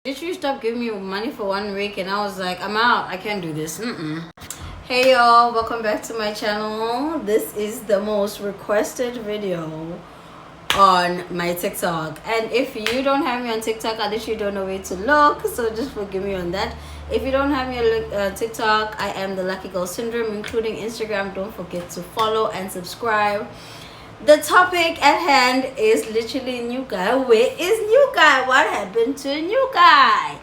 Did you stop giving me money for 1 week? And I was like, I'm out. I can't do this. Hey y'all, welcome back to my channel. This is the most requested video on my TikTok. And if you don't have me on TikTok, I literally don't know where to look. So just forgive me on that. If you don't have me on TikTok, I am the Lucky Girl Syndrome, including Instagram. Don't forget to follow and subscribe. The topic at hand is literally new guy. Where is new guy? What happened to new guy?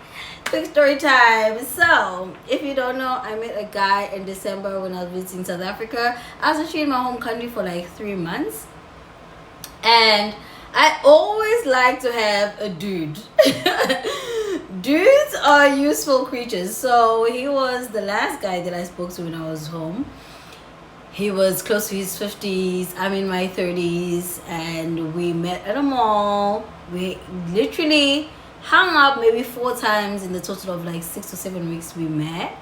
Quick story time. So, if you don't know, I met a guy in December when I was visiting South Africa. I was actually in my home country for like 3 months. And I always like to have a dude. Dudes are useful creatures. So, he was the last guy that I spoke to when I was home. He was close to his 50s. I'm in my 30s. And we met at a mall. We literally hung up maybe 4 times in the total of like 6 to 7 weeks we met.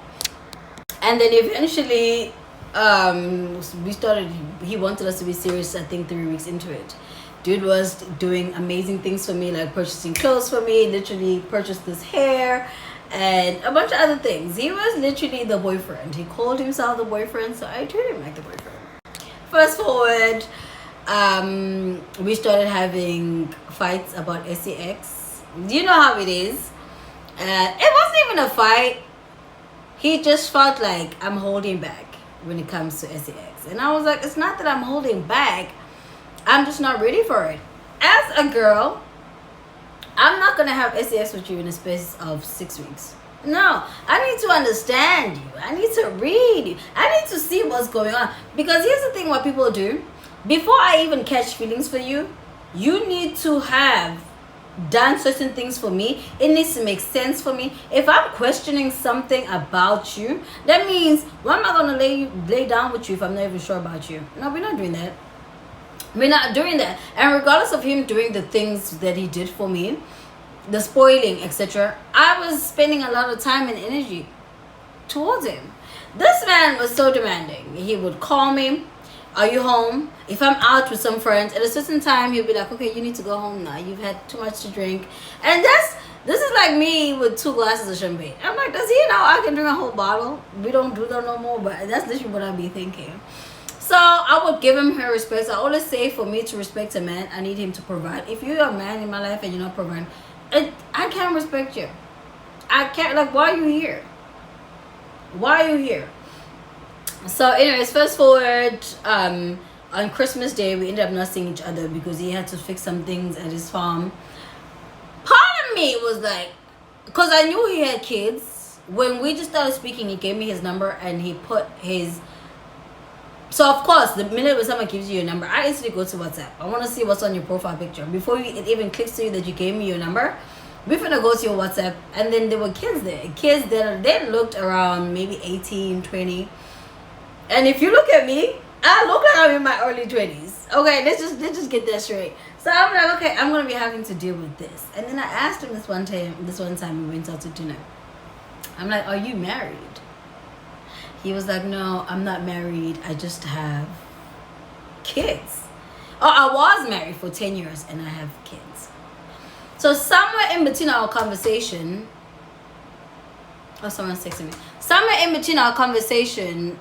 And then eventually we started, he wanted us to be serious, I think 3 weeks into it. Dude was doing amazing things for me, like purchasing clothes for me, literally purchased this hair and a bunch of other things. He was literally the boyfriend. He called himself the boyfriend, so I treated him like the boyfriend. Fast forward, we started having fights about sex. You know how it is. It wasn't even a fight. He just felt like I'm holding back when it comes to sex. And I was like, it's not that I'm holding back. I'm just not ready for it. As a girl, I'm not going to have sex with you in a space of 6 weeks. No, I need to understand you. I need to read you. I need to see what's going on. Because here's the thing what people do. Before I even catch feelings for you, you need to have done certain things for me. It needs to make sense for me. If I'm questioning something about you, that means, why am I going to lay down with you if I'm not even sure about you? No, we're not doing that. We're not doing that. And regardless of him doing the things that he did for me, the spoiling, etc., I was spending a lot of time and energy towards him. This man was so demanding. He would call me, are you home? If I'm out with some friends at a certain time, he'll be like, okay, you need to go home now. You've had too much to drink. And this is like me with 2 glasses of champagne. I'm like, does he know I can drink a whole bottle? We don't do that no more, but that's literally what I'd be thinking. So I would give him her respect. I always say, for me to respect a man, I need him to provide. If you're a man in my life and you're not providing, I can't respect you. I can't. Like, why are you here? Why are you here? So anyways, fast forward, on Christmas Day we ended up not seeing each other because he had to fix some things at his farm. Part of me was like, because I knew he had kids. When we just started speaking, he gave me his number and he put his, so of course the minute when someone gives you your number, I instantly go to WhatsApp. I want to see what's on your profile picture before it even clicks to you that you gave me your number. We're gonna go to your WhatsApp. And then there were kids there, kids that they looked around maybe 18, 20. And if you look at me, I look like I'm in my early 20s. Okay, let's just get that straight. So I'm like, okay, I'm gonna be having to deal with this. And then I asked him this one time we went out to dinner. I'm like, are you married? He was like, no, I'm not married. I just have kids. Oh, I was married for 10 years and I have kids. So somewhere in between our conversation, oh, someone's texting me. Somewhere in between our conversation,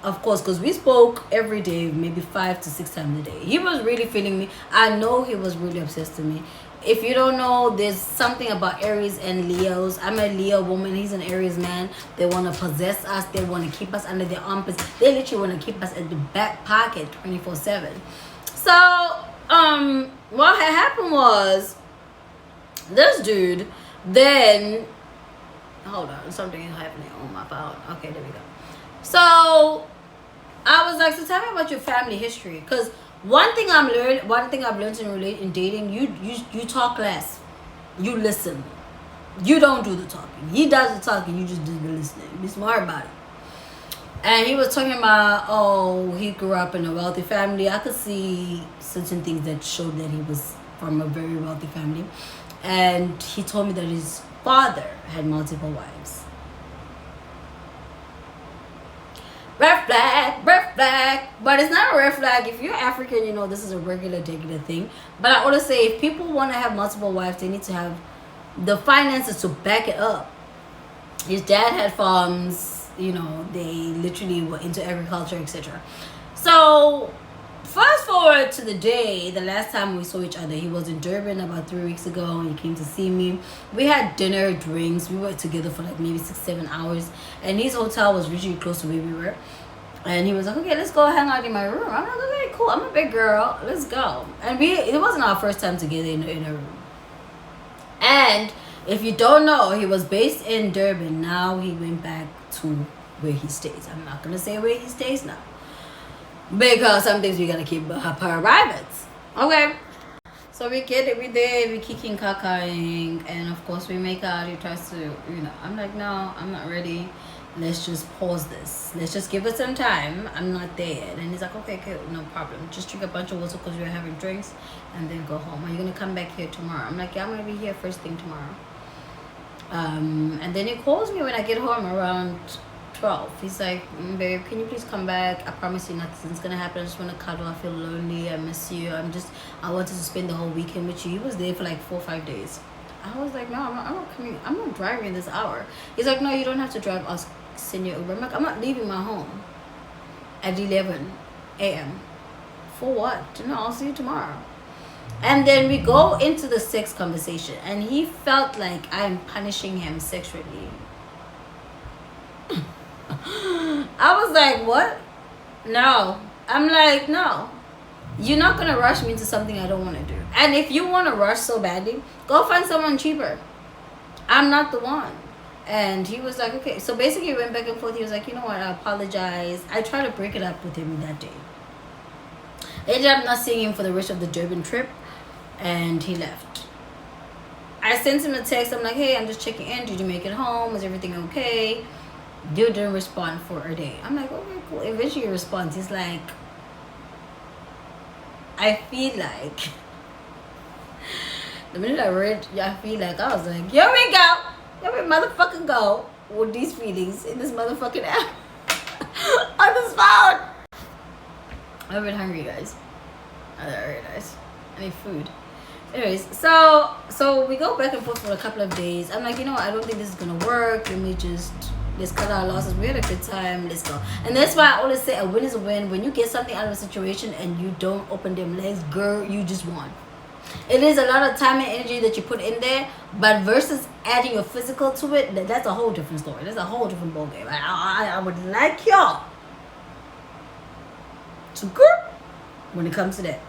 of course, because we spoke every day, maybe 5 to 6 times a day. He was really feeling me. I know he was really obsessed with me. If you don't know, there's something about Aries and Leos. I'm a Leo woman. He's an Aries man. They want to possess us. They want to keep us under their armpits. They literally want to keep us at the back pocket 24/7. So, what had happened was, this dude then, hold on, something is happening on my phone. Okay, there we go. So I was like, so tell me about your family history, because one thing I've learned in dating, you talk less, you listen, you don't do the talking. He does the talking, you just do the listening. Be smart about it. And he was talking about, oh, he grew up in a wealthy family. I could see certain things that showed that he was from a very wealthy family. And he told me that his father had multiple wives. Red flag, red flag. But it's not a red flag. If you're African, you know this is a regular thing. But I always say, if people want to have multiple wives, they need to have the finances to back it up. His dad had farms, you know, they literally were into agriculture, etc. So fast forward to the last time we saw each other. He was in Durban about 3 weeks ago. He came to see me. We had dinner, drinks. We were together for like maybe 6-7 hours, and his hotel was really close to where we were. And he was like, okay, let's go hang out in my room. I'm like, okay, cool, I'm a big girl, let's go. And it wasn't our first time together in a room. And if you don't know, he was based in Durban. Now he went back to where he stays. I'm not gonna say where he stays now, because some things we gotta keep private. Okay. So we get it, we there, we kicking, cacaing, and of course we make out. He tries to, you know, I'm like, no, I'm not ready. Let's just pause this. Let's just give it some time. I'm not there yet. And he's like, okay, no problem. Just drink a bunch of water because we're having drinks, and then go home. Are you gonna come back here tomorrow? I'm like, yeah, I'm gonna be here first thing tomorrow. And then he calls me when I get home around 12. He's like, babe, can you please come back? I promise you nothing's gonna happen. I just want to cuddle. I feel lonely. I miss you. I wanted to spend the whole weekend with you. He was there for like 4 or 5 days. I was like, no, I'm not coming. I'm not driving this hour. He's like, no, you don't have to drive. I'll send you Uber. I'm like, I'm not leaving my home at 11 a.m. For what? No, I'll see you tomorrow. And then we go into the sex conversation, and he felt like I am punishing him sexually. I was like, what? No. I'm like, no. You're not going to rush me into something I don't want to do. And if you want to rush so badly, go find someone cheaper. I'm not the one. And he was like, okay. So basically, we went back and forth. He was like, you know what? I apologize. I tried to break it up with him that day. I ended up not seeing him for the rest of the Durban trip. And he left. I sent him a text. I'm like, hey, I'm just checking in. Did you make it home? Is everything okay? Dude didn't respond for a day. I'm like, okay, cool. Eventually he responds. He's like, I feel like. The minute I read, I feel like, I was like, here we go. Here we motherfucking go with these feelings in this motherfucking app. On this phone. I'm a bit hungry, guys. Alright, guys. I need food. Anyways, so we go back and forth for a couple of days. I'm like, you know what? I don't think this is gonna work. Let's cut our losses. We had a good time. Let's go. And that's why I always say a win is a win. When you get something out of a situation and you don't open them legs, girl, you just won. It is a lot of time and energy that you put in there, but versus adding your physical to it, that's a whole different story. That's a whole different ballgame. I would like y'all to grip when it comes to that.